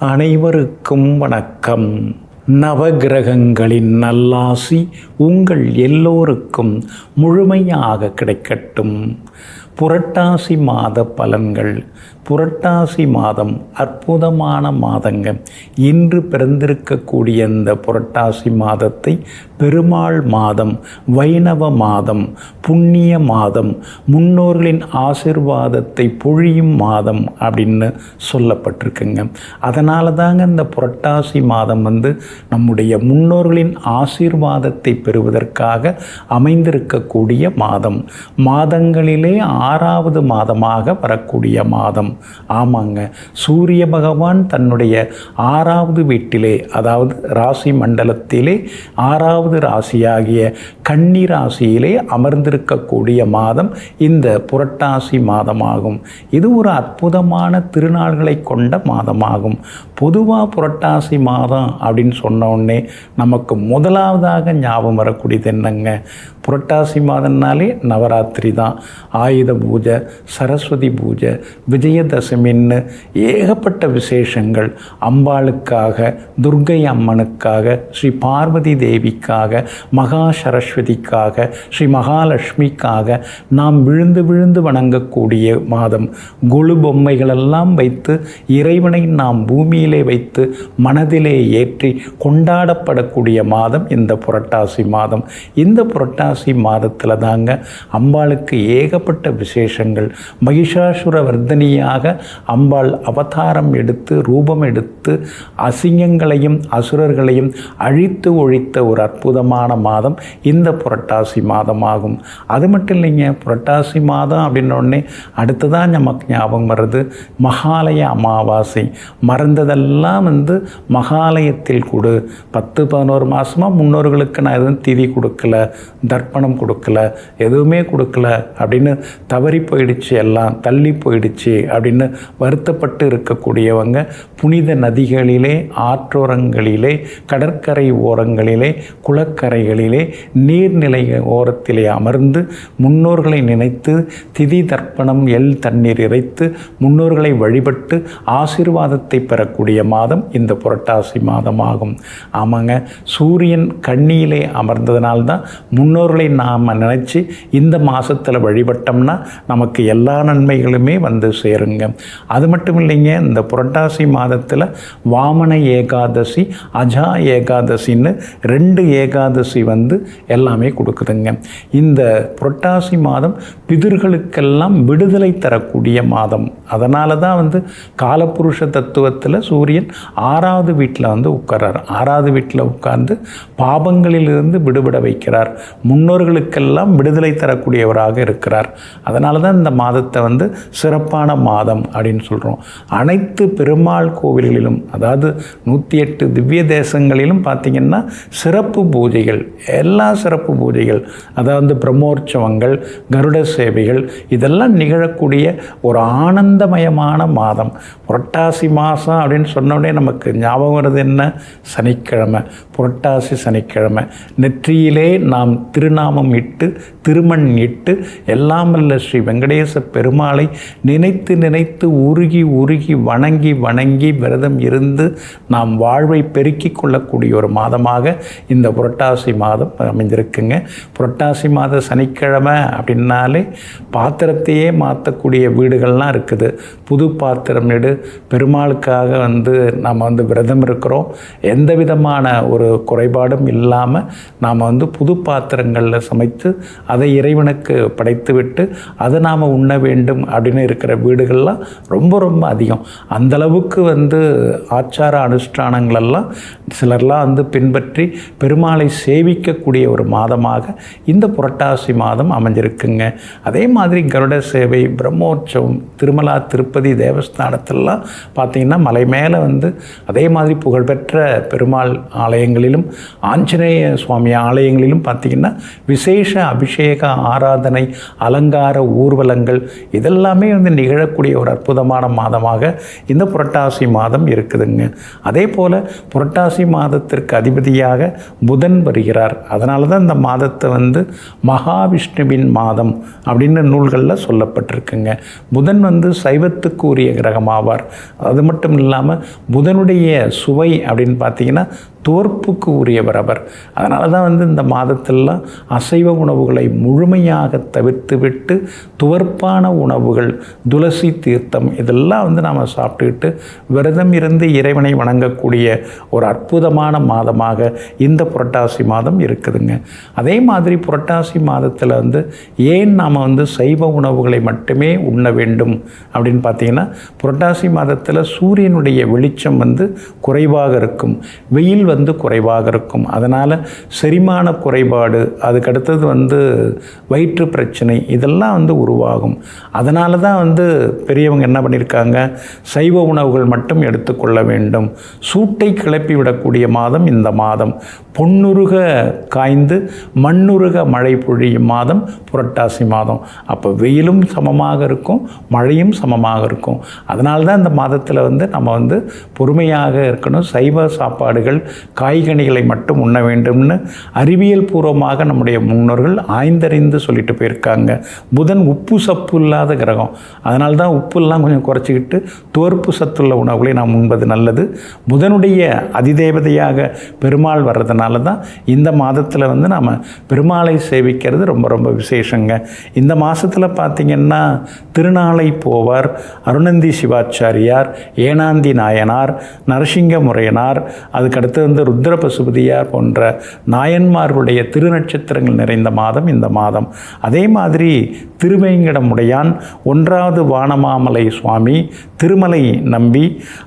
அனைவருக்கும் வணக்கம். நவகிரகங்களின் நல்லாசி உங்கள் எல்லோருக்கும் முழுமையாக கிடைக்கட்டும். புரட்டாசி மாத பலன்கள். புரட்டாசி மாதம் அற்புதமான மாதங்க. இன்று பிறந்திருக்கக்கூடிய இந்த புரட்டாசி மாதத்தை பெருமாள் மாதம், வைணவ மாதம், புண்ணிய மாதம், முன்னோர்களின் ஆசீர்வாதத்தை பொழியும் மாதம் அப்படின்னு சொல்லப்பட்டிருக்குங்க. அதனால தாங்க இந்த புரட்டாசி மாதம் நம்முடைய முன்னோர்களின் ஆசீர்வாதத்தை பெறுவதற்காக அமைந்திருக்கக்கூடிய மாதம். மாதங்களிலே 6வது மாதமாக வரக்கூடிய மாதம். ஆமாங்க, சூரிய பகவான் தன்னுடைய 6வது வீட்டிலே, அதாவது ராசி மண்டலத்திலே 6வது ராசியாகிய கன்னி ராசியிலே அமர்ந்திருக்கக்கூடிய மாதம் இந்த புரட்டாசி மாதமாகும். இது ஒரு அற்புதமான திருநாள்களை கொண்ட மாதமாகும். பொதுவாக புரட்டாசி மாதம் அப்படின்னு சொன்ன உடனே நமக்கு முதலாவதாக ஞாபகம் வரக்கூடியது என்னங்க? புரட்டாசி மாதம்னாலே நவராத்திரி தான். ஆயுத பூஜை, சரஸ்வதி பூஜை, விஜயதசமின்னு ஏகப்பட்ட விசேஷங்கள். அம்பாளுக்காக, துர்க்கை அம்மனுக்காக, ஸ்ரீ பார்வதி தேவிக்காக, மகா சரஸ்வதிக்காக, ஸ்ரீ மகாலட்சுமிக்காக நாம் விழுந்து விழுந்து வணங்கக்கூடிய மாதம். கொலு பொம்மைகளெல்லாம் வைத்து இறைவனை நாம் பூமியிலே வைத்து மனதிலே ஏற்றி கொண்டாடப்படக்கூடிய மாதம் இந்த புரட்டாசி மாதம். இந்த புரட்டாசி மாதத்தில் தாங்க அம்பாளுக்கு ஏகப்பட்ட விசேஷங்கள். மகிஷாசுர வர்தனியாக அம்பாள் அவதாரம் எடுத்து, ரூபம் எடுத்து அசிங்கங்களையும் அசுரர்களையும் அழித்து ஒழித்த ஒரு அற்புதமான மாதம் இந்த புரட்டாசி மாதமாகும். அது மட்டும் இல்லைங்க, புரட்டாசி மாதம் அப்படின்னோடனே அடுத்ததான் நமக்கு ஞாபகம் வர்றது மகாலய அமாவாசை. மறந்ததெல்லாம் மகாலயத்தில் கொடு. 10-11 மாதமாக முன்னோர்களுக்கு நான் எதுவும் திதி கொடுக்கல, தர்ப்பணம் கொடுக்கல, எதுவுமே கொடுக்கல அப்படின்னு தவறி போயிடுச்சு, எல்லாம் தள்ளி போயிடுச்சு அப்படின்னு வருத்தப்பட்டு இருக்கக்கூடியவங்க புனித நதிகளிலே, ஆற்றோரங்களிலே, கடற்கரை ஓரங்களிலே, குளக்கரைகளிலே, நீர்நிலை ஓரத்திலே அமர்ந்து முன்னோர்களை நினைத்து திதி தர்ப்பணம், தண்ணீர் இறைத்து முன்னோர்களை வழிபட்டு ஆசீர்வாதத்தை பெறக்கூடிய மாதம் இந்த புரட்டாசி மாதமாகும். ஆமாங்க, சூரியன் கன்னியிலே அமர்ந்ததுனால்தான் முன்னோர்களை நாம் நினைச்சு இந்த மாதத்தில் வழிபட்டோம்னா நமக்கு எல்லா நன்மைகளுமே சேருங்க. அது மட்டும் இல்லைங்க, இந்த புரட்டாசி மாதத்தில் வாமன ஏகாதசி, அஜா ஏகாதசின்னு 2 ஏகாதசி எல்லாமே கொடுக்குதுங்க. இந்த புரட்டாசி மாதம் பிதர்களுக்கெல்லாம் விடுதலை தரக்கூடிய மாதம். அதனால தான் காலபுருஷ தத்துவத்தில் சூரியன் 6வது வீட்டில் உட்கார்றார். 6வது வீட்டில் உட்கார்ந்து பாபங்களிலிருந்து விடுபட வைக்கிறார். முன்னோர்களுக்கெல்லாம் விடுதலை தரக்கூடியவராக இருக்கிறார். அதனால தான் இந்த மாதத்தை சிறப்பான மாதம் அப்படின்னு சொல்கிறோம். அனைத்து பெருமாள் கோவில்களிலும், அதாவது 108 திவ்ய தேசங்களிலும் பார்த்திங்கன்னா சிறப்பு பூஜைகள், எல்லா சிறப்பு பூஜைகள், அதாவது பிரம்மோற்சவங்கள், கருட சேவைகள் இதெல்லாம் நிகழக்கூடிய ஒரு ஆனந்தமயமான மாதம். புரட்டாசி மாதம் அப்படின்னு சொன்னோடனே நமக்கு ஞாபகம் வருது என்ன? சனிக்கிழமை, புரட்டாசி சனிக்கிழமை. நெற்றியிலே நாம் திருநாமம் இட்டு, திருமண் இட்டு, எல்லாம் வல்ல ஸ்ரீ வெங்கடேச பெருமாளை நினைத்து நினைத்து உருகி உருகி வணங்கி வணங்கி விரதம் இருந்து நாம் வாழ்வை பெருக்கிக் கொள்ளக்கூடிய ஒரு மாதமாக இந்த புரட்டாசி மாதம் அமைந்திருக்குங்க. புரட்டாசி மாத சனிக்கிழமை அப்படின்னாலே பாத்திரத்தையே மாற்றக்கூடிய வீடுகள்லாம் இருக்குது. புது பாத்திரம் எடு, பெருமாளுக்காக நாம் விரதம் இருக்கிறோம். எந்த விதமான ஒரு குறைபாடும் இல்லாமல் நாம் புது பாத்திரங்களில் சமைத்து அதை இறைவனுக்கு படைத்து விட்டு அதை நாம் உண்ண வேண்டும் அப்படின்னு இருக்கிற வீடுகள்லாம் ரொம்ப ரொம்ப அதிகம். அந்தளவுக்கு ஆச்சார அனுஷ்டானங்களெல்லாம் சிலர்லாம் பின்பற்றி பெருமாளை சேவிக்கக்கூடிய ஒரு மாதமாக இந்த புரட்டாசி மாதம் அமைஞ்சிருக்குங்க. அதே மாதிரி கருட சேவை, பிரம்மோற்சவம், திருமலா திருப்பதி தேவஸ்தானத்திலலாம் பார்த்திங்கன்னா மலை மேலே அதே மாதிரி புகழ்பெற்ற பெருமாள் ஆலயங்களிலும் ஆஞ்சநேய சுவாமி ஆலயங்களிலும் பார்த்திங்கன்னா விசேஷ அபிஷேக ஆராதனை, அலங்கார ஊர்வலங்கள் இதெல்லாமே நிகழக்கூடிய ஒரு அற்புதமான மாதமாக இந்த புரட்டாசி மாதம் இருக்குதுங்க. அதே போல் புரட்டாசி மாதத்திற்கு அதிபதியாக புதன் வருகிறார். அதனால தான் இந்த மாதத்தை மகாவிஷ்ணுவின் மாதம் அப்படின்னு நூல்களில் சொல்லப்பட்டிருக்குங்க. புதன் சைவத்துக்கு உரிய கிரகம் ஆவார். அது மட்டும் இல்லாமல் புதனுடைய சுவை அப்படின்னு பார்த்தீங்கன்னா தோற்புக்கு உரியவர் அவர். அதனால தான் இந்த மாதத்திலலாம் அசைவ உணவுகளை முழுமையாக தவிர்த்து விட்டு துவர்ப்பான உணவுகள், துளசி தீர்த்தம் இதெல்லாம் நாம் சாப்பிட்டுக்கிட்டு விரதம் இருந்து இறைவனை வணங்கக்கூடிய ஒரு அற்புதமான மாதமாக இந்த புரட்டாசி மாதம் இருக்குதுங்க. அதே மாதிரி புரட்டாசி மாதத்தில் ஏன் நாம் சைவ உணவுகளை மட்டுமே உண்ண வேண்டும் அப்படின்னு பார்த்தீங்கன்னா, புரட்டாசி மாதத்தில் சூரியனுடைய வெளிச்சம் குறைவாக இருக்கும், வெயில் குறைவாக இருக்கும். அதனால் செரிமான குறைபாடு, அதுக்கடுத்தது வயிற்று பிரச்சனை இதெல்லாம் உருவாகும். அதனால தான் பெரியவங்க என்ன பண்ணியிருக்காங்க, சைவ உணவுகள் மட்டும் எடுத்துக்கொள்ள வேண்டும். சூட்டை கிளப்பி விடக்கூடிய மாதம் இந்த மாதம். பொன்னுருக காய்ந்து மண்ணுருக மழை பொழியும் மாதம் புரட்டாசி மாதம். அப்போ வெயிலும் சமமாக இருக்கும், மழையும் சமமாக இருக்கும். அதனால தான் இந்த மாதத்தில் நம்ம பொறுமையாக இருக்கணும். சைவ சாப்பாடுகள், காய்கனிகளை மட்டும் உண்ண வேண்டும்னு அறிவியல் பூர்வமாக நம்முடைய முன்னோர்கள் ஆய்ந்தறிந்து சொல்லிட்டு போயிருக்காங்க. புதன் உப்பு சப்பு இல்லாத கிரகம். அதனால தான் உப்புலாம் கொஞ்சம் குறைச்சிக்கிட்டு தோற்பு சத்துள்ள உணவுகளை நாம் உண்பது நல்லது. புதனுடைய அதிதேவதையாக பெருமாள் வர்றதுனால தான் இந்த மாதத்தில் நாம் பெருமாளை சேவிக்கிறது ரொம்ப ரொம்ப விசேஷங்க. இந்த மாதத்தில் பார்த்திங்கன்னா திருநாளை போவார், அருணந்தி சிவாச்சாரியார், ஏனாந்தி நாயனார், நரசிங்க முறையனார், அதுக்கடுத்து ருத்ர பசுபதியார் போன்ற நாயன்மார்களுடைய திருநட்சத்திரங்கள் நிறைந்த மாதம் இந்த மாதம். அதே மாதிரி திருவேங்கடமுடையான், 1வது வானமாமலை சுவாமி, திருமலை நம்பி,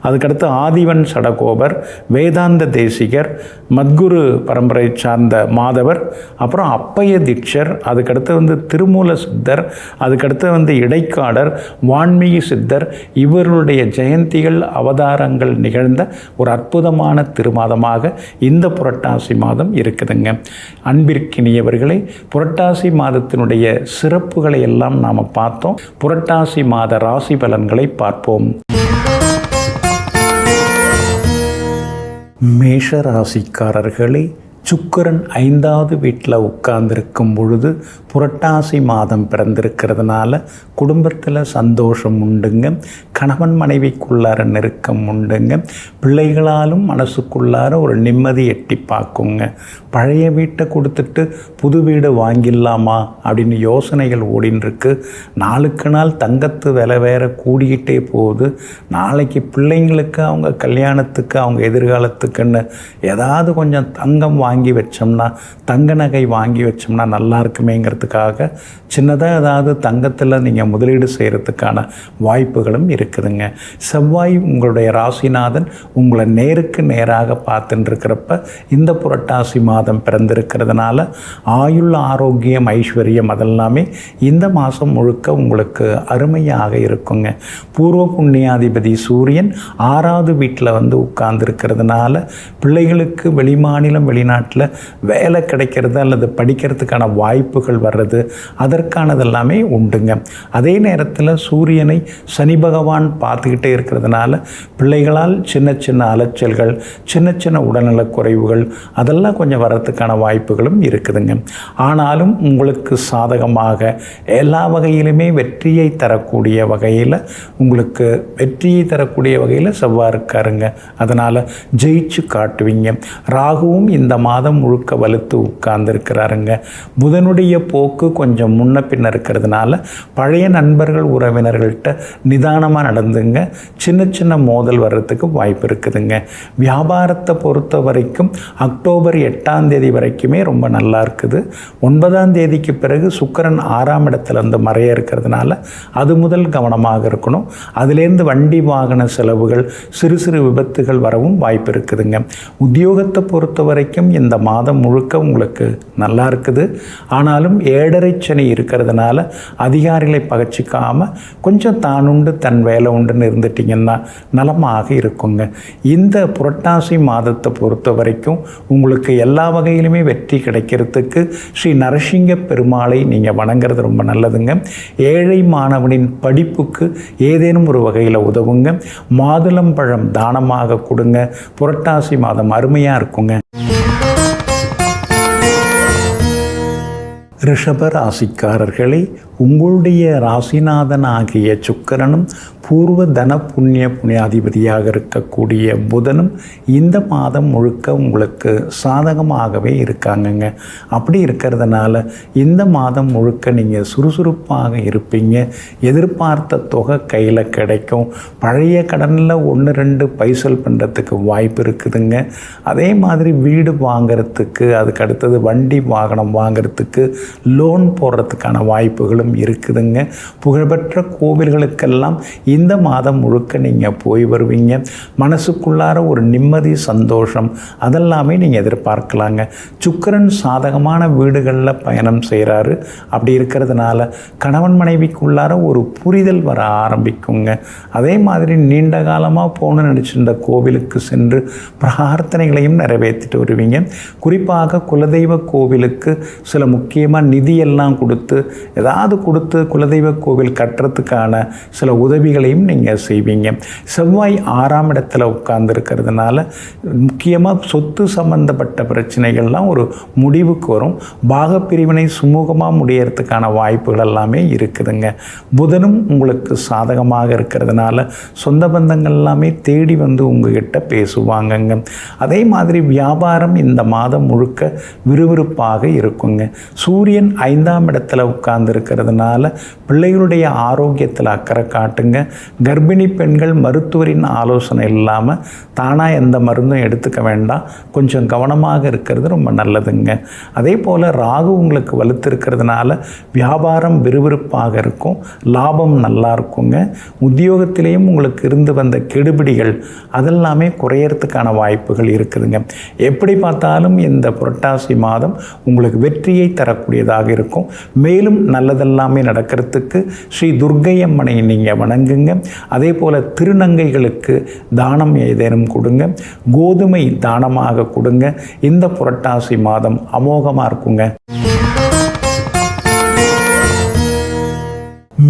அதுக்கடுத்து ஆதிவன் சடகோபர், வேதாந்த தேசிகர், மத்குரு பரம்பரை சார்ந்த மாதவர், அப்புறம் அப்பைய தீட்சர், அதுக்கடுத்து திருமூல சித்தர், அதுக்கடுத்து இடைக்காடர், வான்மீகி சித்தர், இவர்களுடைய ஜெயந்திகள், அவதாரங்கள் நிகழ்ந்த ஒரு அற்புதமான திருமாதமாக இந்த புரட்டாசி மாதம் இருக்குதுங்க. அன்பிற்கினியவர்களே, புரட்டாசி மாதத்தினுடைய சிறப்புகளை எல்லாம் நாம் பார்த்தோம். புரட்டாசி மாத ராசி பலன்களை பார்ப்போம். மேஷ ராசிக்காரர்களே, சுக்கிரன் 5வது வீட்டில் உட்கார்ந்துருக்கும் பொழுது புரட்டாசி மாதம் பிறந்திருக்கிறதுனால குடும்பத்தில் சந்தோஷம் உண்டுங்க. கணவன் மனைவிக்குள்ளார நெருக்கம் உண்டுங்க. பிள்ளைகளாலும் மனசுக்குள்ளார ஒரு நிம்மதி எட்டி பார்க்குங்க. பழைய வீட்டை கொடுத்துட்டு புது வீடு வாங்கிடலாமா அப்படின்னு யோசனைகள் ஓடின்னு நாளுக்கு நாள் தங்கத்து விலை வேற கூடிக்கிட்டே போகுது. நாளைக்கு பிள்ளைங்களுக்கு அவங்க கல்யாணத்துக்கு, அவங்க எதிர்காலத்துக்குன்னு ஏதாவது கொஞ்சம் தங்கம் வாங்கி வச்சோம்னா, தங்க நகை வாங்கி வச்சோம்னா நல்லா இருக்குமேங்கிறதுக்காக சின்னதாக ஏதாவது தங்கத்தில் நீங்கள் முதலீடு செய்கிறதுக்கான வாய்ப்புகளும் இருக்குதுங்க. செவ்வாய் உங்களுடைய ராசிநாதன் உங்களை நேருக்கு நேராக பார்த்துட்டு இருக்கிறப்ப இந்த புரட்டாசி மாதம் பிறந்திருக்கிறதுனால ஆயுள், ஆரோக்கியம், ஐஸ்வர்யம் அதெல்லாமே இந்த மாதம் முழுக்க உங்களுக்கு அருமையாக இருக்குங்க. பூர்வ புண்ணியாதிபதி சூரியன் 6வது வீட்டில் உட்கார்ந்துருக்கிறதுனால பிள்ளைகளுக்கு வெளிமாநிலம், வெளிநாட்டில் வேலை கிடைக்கிறது அல்லது படிக்கிறதுக்கான வாய்ப்புகள் வர்றது, அதற்கானதெல்லாமே உண்டுங்க. அதே நேரத்தில் சூரியனை சனி பகவான் பார்த்துக்கிட்டே இருக்கிறதுனால பிள்ளைகளால் சின்ன சின்ன அலைச்சல்கள், சின்ன சின்ன உடல்நலக் குறைவுகள் அதெல்லாம் கொஞ்சம் வர்றதுக்கான வாய்ப்புகளும் இருக்குதுங்க. ஆனாலும் உங்களுக்கு சாதகமாக எல்லா வகையிலுமே வெற்றியை தரக்கூடிய வகையில், உங்களுக்கு வெற்றியை தரக்கூடிய வகையில் செவ்வாய் இருக்காருங்க. அதனால் ஜெயிச்சு காட்டுவீங்க. ராகுவும் இந்த மாதம் முழுக்க வலுத்து உட்கார்ந்துருக்கிறாருங்க. புதனுடைய போக்கு கொஞ்சம் முன்ன பின்ன இருக்கிறதுனால பழைய நண்பர்கள், உறவினர்கள்ட்ட நிதானமாக நடந்துங்க. சின்ன சின்ன மோதல் வர்றதுக்கு வாய்ப்பு இருக்குதுங்க. வியாபாரத்தை பொறுத்த வரைக்கும் அக்டோபர் 8ஆம் தேதி வரைக்குமே ரொம்ப நல்லா இருக்குது. 9ஆம் தேதிக்கு பிறகு சுக்கிரன் 6ஆம் இடத்துல மறைய இருக்கிறதுனால அது முதல் கவனமாக இருக்கணும். அதுலேருந்து வண்டி வாகன செலவுகள், சிறு சிறு விபத்துகள் வரவும் வாய்ப்பு இருக்குதுங்க. உத்தியோகத்தை பொறுத்த வரைக்கும் இந்த மாதம் முழுக்க உங்களுக்கு நல்லா இருக்குது. ஆனாலும் 7.5 சனி இருக்கிறதுனால அதிகாரிகளை பகச்சிக்காமல் கொஞ்சம் தானுண்டு தன் வேலை உண்டுன்னு இருந்துட்டிங்கன்னா நலமாக இருக்குங்க. இந்த புரட்டாசி மாதத்தை பொறுத்த வரைக்கும் உங்களுக்கு எல்லா வகையிலுமே வெற்றி கிடைக்கிறதுக்கு ஸ்ரீ நரசிங்க பெருமாளை நீங்கள் வணங்குறது ரொம்ப நல்லதுங்க. ஏழை மாணவனின் படிப்புக்கு ஏதேனும் ஒரு வகையில் உதவுங்க. மாதுளம்பழம் தானமாக கொடுங்க. புரட்டாசி மாதம் அருமையாக இருக்குங்க. ரிஷப ராசிக்காரர்களே, உங்களுடைய ராசிநாதன் ஆகிய சுக்கிரனும் பூர்வ தன புண்ணிய புண்ணியாதிபதியாக இருக்கக்கூடிய புதனும் இந்த மாதம் முழுக்க உங்களுக்கு சாதகமாகவே இருக்காங்கங்க. அப்படி இருக்கிறதுனால இந்த மாதம் முழுக்க நீங்கள் சுறுசுறுப்பாக இருப்பீங்க. எதிர்பார்த்த தொகை கையில் கிடைக்கும். பழைய கடனில் 1-2 பைசல் பண்ணுறதுக்கு வாய்ப்பு இருக்குதுங்க. அதே மாதிரி வீடு வாங்கிறதுக்கு, அதுக்கு அடுத்தது வண்டி வாகனம் வாங்கிறதுக்கு லோன் போடுறதுக்கான வாய்ப்புகளும் இருக்குதுங்க. புகழ்பெற்ற கோவில்களுக்கெல்லாம் இந்த மாதம் முழுக்க நீங்கள் போய் வருவீங்க. மனசுக்குள்ளார ஒரு நிம்மதி, சந்தோஷம் அதெல்லாமே நீங்கள் எதிர்பார்க்கலாங்க. சுக்கிரன் சாதகமான வீடுகளில் பயணம் செய்கிறாரு. அப்படி இருக்கிறதுனால கணவன் மனைவிக்குள்ளார ஒரு புரிதல் வர ஆரம்பிக்குங்க. அதே மாதிரி நீண்ட காலமாக போகணும்னு நினச்சிருந்த கோவிலுக்கு சென்று பிரார்த்தனைகளையும் நிறைவேற்றிட்டு வருவீங்க. குறிப்பாக குலதெய்வ கோவிலுக்கு சில முக்கியமாக நிதியெல்லாம் கொடுத்து ஏதாவது கொடுத்து குலதெய்வ கோவில் கட்டுறதுக்கான சில உதவிகளையும் நீங்கள் செய்வீங்க. செவ்வாய் 6ஆம் இடத்துல உட்கார்ந்து இருக்கிறதுனால முக்கியமாக சொத்து சம்பந்தப்பட்ட பிரச்சனைகள்லாம் ஒரு முடிவுக்கு வரும். பாகப்பிரிவினை சுமூகமாக முடியறதுக்கான வாய்ப்புகள் எல்லாமே இருக்குதுங்க. புதனும் உங்களுக்கு சாதகமாக இருக்கிறதுனால சொந்த பந்தங்கள் எல்லாமே தேடி வந்து உங்ககிட்ட பேசுவாங்கங்க. அதே மாதிரி வியாபாரம் இந்த மாதம் முழுக்க விறுவிறுப்பாக இருக்குங்க. சூரியன் 5ஆம் இடத்துல உட்கார்ந்து இருக்கிறதுனால பிள்ளைகளுடைய ஆரோக்கியத்தில் அக்கறை காட்டுங்க. கர்ப்பிணி பெண்கள் மருத்துவரின் ஆலோசனை இல்லாமல் தானாக எந்த மருந்தும் எடுத்துக்க வேண்டாம். கொஞ்சம் கவனமாக இருக்கிறது ரொம்ப நல்லதுங்க. அதே போல் ராகு உங்களுக்கு வலுத்திருக்கிறதுனால வியாபாரம் விறுவிறுப்பாக இருக்கும். லாபம் நல்லா இருக்குங்க. உத்தியோகத்திலேயும் உங்களுக்கு இருந்து வந்த கெடுபிடிகள் அதெல்லாமே குறையறதுக்கான வாய்ப்புகள் இருக்குதுங்க. எப்படி பார்த்தாலும் இந்த புரட்டாசி மாதம் உங்களுக்கு வெற்றியை தரக்கூடியதாக இருக்கும். மேலும் நல்லதெல்லாமே நடக்கிறதுக்கு ஸ்ரீ துர்க்கை அம்மனை நீங்கள் வணங்குங்க. அதே போல் திருநங்கைகளுக்கு தானம் ஏதேனும் கொடுங்க. கோதுமை தானமாக கொடுங்க. இந்த புரட்டாசி மாதம் அமோகமாக இருக்குங்க.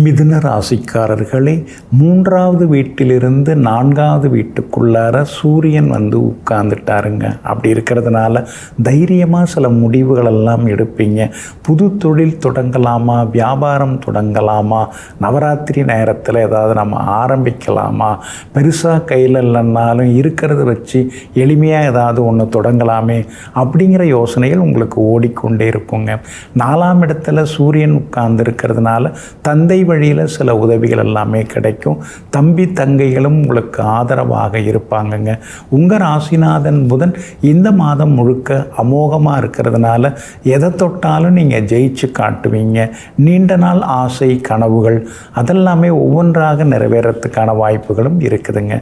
மிதுன ராசிக்காரர்களே, 3வது வீட்டிலிருந்து 4வது வீட்டுக்குள்ளார சூரியன் வந்து உட்கார்ந்துட்டாருங்க. அப்படி இருக்கிறதுனால தைரியமாக சில முடிவுகளெல்லாம் எடுப்பீங்க. புது தொழில் தொடங்கலாமா, வியாபாரம் தொடங்கலாமா, நவராத்திரி நேரத்தில் ஏதாவது நம்ம ஆரம்பிக்கலாமா, பெருசாக கையில் இல்லைன்னாலும் இருக்கிறத வச்சு எளிமையாக ஏதாவது ஒன்று தொடங்கலாமே அப்படிங்கிற யோசனைகள் உங்களுக்கு ஓடிக்கொண்டே இருக்குங்க. 4ஆம் இடத்துல சூரியன் உட்கார்ந்து இருக்கிறதுனால தந்தை வழியில் சில உதவிகள் எல்லாமே கிடைக்கும். தம்பி தங்கைகளும் உங்களுக்கு ஆதரவாக இருப்பாங்கங்க. உங்கள் ராசிநாதன் புதன் இந்த மாதம் முழுக்க அமோகமாக இருக்கிறதுனால எதை தொட்டாலும் நீங்கள் ஜெயிச்சு காட்டுவீங்க. நீண்ட நாள் ஆசை கனவுகள் அதெல்லாமே ஒவ்வொன்றாக நிறைவேறத்துக்கான வாய்ப்புகளும் இருக்குதுங்க.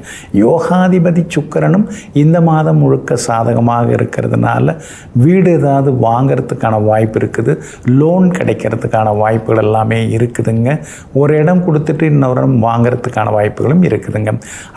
யோகாதிபதி சுக்கிரனும் இந்த மாதம் முழுக்க சாதகமாக இருக்கிறதுனால வீடு ஏதாவது வாங்கிறதுக்கான வாய்ப்பு இருக்குது. லோன் கிடைக்கிறதுக்கான வாய்ப்புகள் எல்லாமே இருக்குதுங்க. ஒரு இடம் கொடுத்துட்டு இன்னொரு இடம் வாங்கிறதுக்கான வாய்ப்புகளும் இருக்குதுங்க.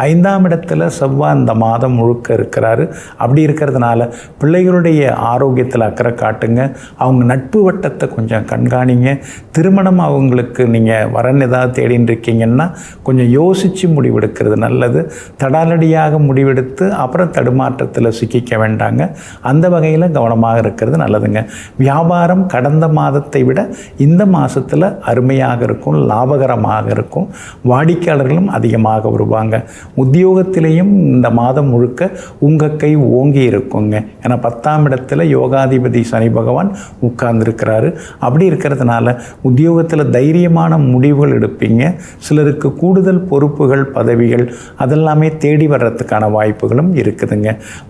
5ஆம் இடத்துல செவ்வாய் இந்த மாதம் முழுக்க இருக்கிறாரு. அப்படி இருக்கிறதுனால பிள்ளைகளுடைய ஆரோக்கியத்தில் அக்கறை காட்டுங்க. அவங்க நட்பு வட்டத்தை கொஞ்சம் கண்காணிங்க. திருமணம் அவங்களுக்கு நீங்கள் வரன் ஏதாவது தேடின்னு இருக்கீங்கன்னா கொஞ்சம் யோசித்து முடிவெடுக்கிறது நல்லது. தடாலடியாக முடிவெடுத்து அப்புறம் தடுமாற்றத்தில் சிக்கிக்க வேண்டாங்க. அந்த வகையில் கவனமாக இருக்கிறது நல்லதுங்க. வியாபாரம் கடந்த மாதத்தை விட இந்த மாதத்தில் அருமையாக இருக்கும். லாபகரமாக இருக்கும். வாடிக்கையாளர்களும் அதிகமாக வருவாங்க. உத்தியோகத்திலேயும் இந்த மாதம் முழுக்க உங்கள் கை ஓங்கி இருக்குங்க. ஏன்னா 10ஆம் இடத்துல யோகாதிபதி சனி பகவான் உட்கார்ந்துருக்கிறாரு. அப்படி இருக்கிறதுனால உத்தியோகத்தில் தைரியமான முடிவுகள் எடுப்பீங்க. சிலருக்கு கூடுதல் பொறுப்புகள் பதவிகள் அதெல்லாமே தேடி வர்றதுக்கான வாய்ப்புகளும் இருக்குதுங்க.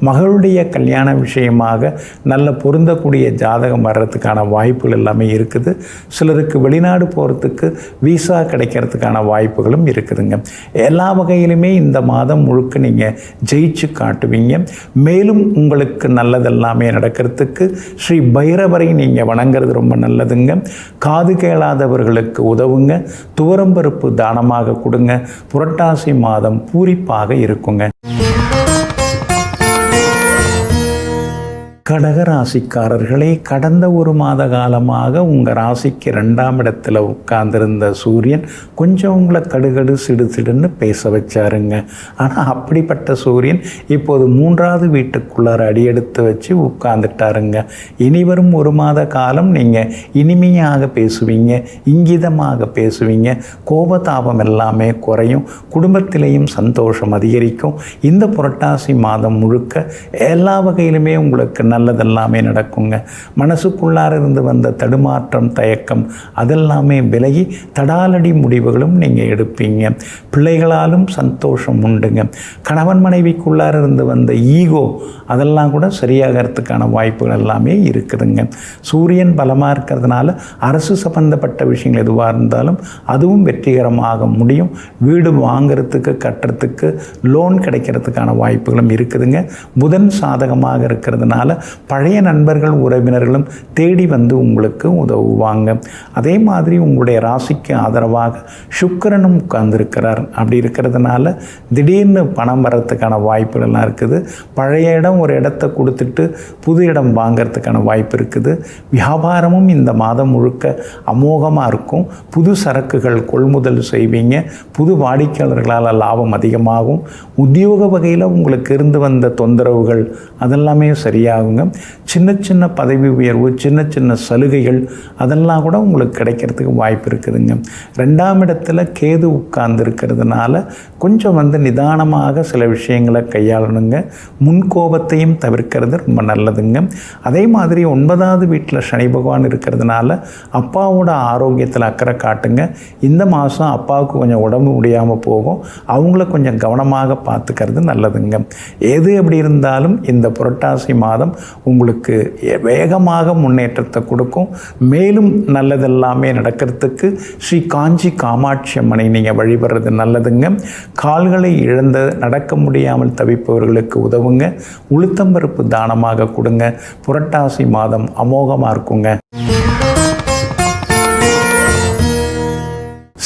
மகளுடைய கல்யாண விஷயமாக நல்ல பொருந்தக்கூடிய ஜாதகம் வர்றதுக்கான வாய்ப்புகள் எல்லாமே இருக்குது. சிலருக்கு வெளிநாடு போகிறதுக்கு விசா கிடைக்கிறதுக்கான வாய்ப்புகளும் இருக்குதுங்க. எல்லா வகையிலுமே இந்த மாதம் முழுக்க நீங்கள் ஜெயிச்சு காட்டுவீங்க. மேலும் உங்களுக்கு நல்லதெல்லாமே நடக்கிறதுக்கு ஸ்ரீ பைரவரை நீங்கள் வணங்குறது ரொம்ப நல்லதுங்க. காது கேளாதவர்களுக்கு உதவுங்க. துவரம்பருப்பு தானமாக கொடுங்க. புரட்டாசி மாதம் பூரிப்பாக இருக்குங்க. கடக ராசிக்காரர்களே, கடந்த ஒரு மாத காலமாக உங்கள் ராசிக்கு 2ஆம் இடத்துல உட்கார்ந்திருந்த சூரியன் கொஞ்சம் உங்களை கடுகடு சிடு சிடுன்னு பேச வச்சாருங்க. ஆனால் அப்படிப்பட்ட சூரியன் இப்போது 3ஆவது வீட்டுக்குள்ளார அடியெடுத்து வச்சு உட்கார்ந்துட்டாருங்க. இனி வரும் ஒரு மாத காலம் நீங்கள் இனிமையாக பேசுவீங்க, இங்கிதமாக பேசுவீங்க, கோபதாபம் எல்லாமே குறையும், குடும்பத்திலேயும் சந்தோஷம் அதிகரிக்கும். இந்த புரட்டாசி மாதம் முழுக்க எல்லா வகையிலுமே உங்களுக்கு நல்லதெல்லாமே நடக்குங்க. மனசுக்குள்ளார இருந்து வந்த தடுமாற்றம், தயக்கம் அதெல்லாமே விலகி தடாலடி முடிவுகளும் நீங்கள் எடுப்பீங்க. பிள்ளைகளாலும் சந்தோஷம் உண்டுங்க. கணவன் மனைவிக்குள்ளார இருந்து வந்த ஈகோ அதெல்லாம் கூட சரியாகிறதுக்கான வாய்ப்புகள் எல்லாமே இருக்குதுங்க. சூரியன் பலமாக இருக்கிறதுனால அரசு சம்பந்தப்பட்ட விஷயங்கள் எதுவாக இருந்தாலும் அதுவும் வெற்றிகரமாக முடியும். வீடு வாங்கிறதுக்கு, கட்டுறதுக்கு, லோன் கிடைக்கிறதுக்கான வாய்ப்புகளும் இருக்குதுங்க. புதன் சாதகமாக இருக்கிறதுனால பழைய நண்பர்கள், உறவினர்களும் தேடி வந்து உங்களுக்கு உதவுவாங்க. அதே மாதிரி உங்களுடைய ராசிக்கு ஆதரவாக சுக்கிரனும் உட்கார்ந்துருக்கிறார். அப்படி இருக்கிறதுனால திடீர்னு பணம் வர்றதுக்கான வாய்ப்புகள்லாம் இருக்குது. பழைய இடம் ஒரு இடத்த கொடுத்துட்டு புது இடம் வாங்கிறதுக்கான வாய்ப்பு இருக்குது. வியாபாரமும் இந்த மாதம் முழுக்க அமோகமாக இருக்கும். புது சரக்குகள் கொள்முதல் செய்வீங்க. புது வாடிக்கையாளர்களால் லாபம் அதிகமாகும். உத்தியோக வகையில் உங்களுக்கு இருந்து வந்த தொந்தரவுகள் அதெல்லாமே சரியாகுங்க. சின்ன சின்ன பதவி உயர்வு, சின்ன சின்ன சலுகைகள் அதெல்லாம் கூட உங்களுக்கு கிடைக்கிறதுக்கு வாய்ப்பு இருக்குதுங்க. 2ஆம் இடத்துல கேது உட்கார்ந்து இருக்கிறதுனால கொஞ்சம் நிதானமாக சில விஷயங்களை கையாளணுங்க. முன்கோபத்தையும் தவிர்க்கிறது ரொம்ப நல்லதுங்க. அதே மாதிரி 9ஆவது வீட்டில் சனி பகவான் இருக்கிறதுனால அப்பாவோட ஆரோக்கியத்தில் அக்கறை காட்டுங்க. இந்த மாதம் அப்பாவுக்கு கொஞ்சம் உடம்பு முடியாமல் போகும். அவங்கள கொஞ்சம் கவனமாக பார்த்துக்கிறது நல்லதுங்க. எது எப்படி இருந்தாலும் இந்த புரட்டாசி மாதம் உங்களுக்கு வேகமாக முன்னேற்றத்தை கொடுக்கும். மேலும் நல்லதெல்லாமே நடக்கிறதுக்கு ஸ்ரீ காஞ்சி காமாட்சி அம்மனை நீங்கள் வழிபடுறது நல்லதுங்க. கால்களை இழந்து நடக்க முடியாமல் தவிப்பவர்களுக்கு உதவுங்க. உளுத்தம்பருப்பு தானமாக கொடுங்க. புரட்டாசி மாதம் அமோகமாக இருக்குங்க.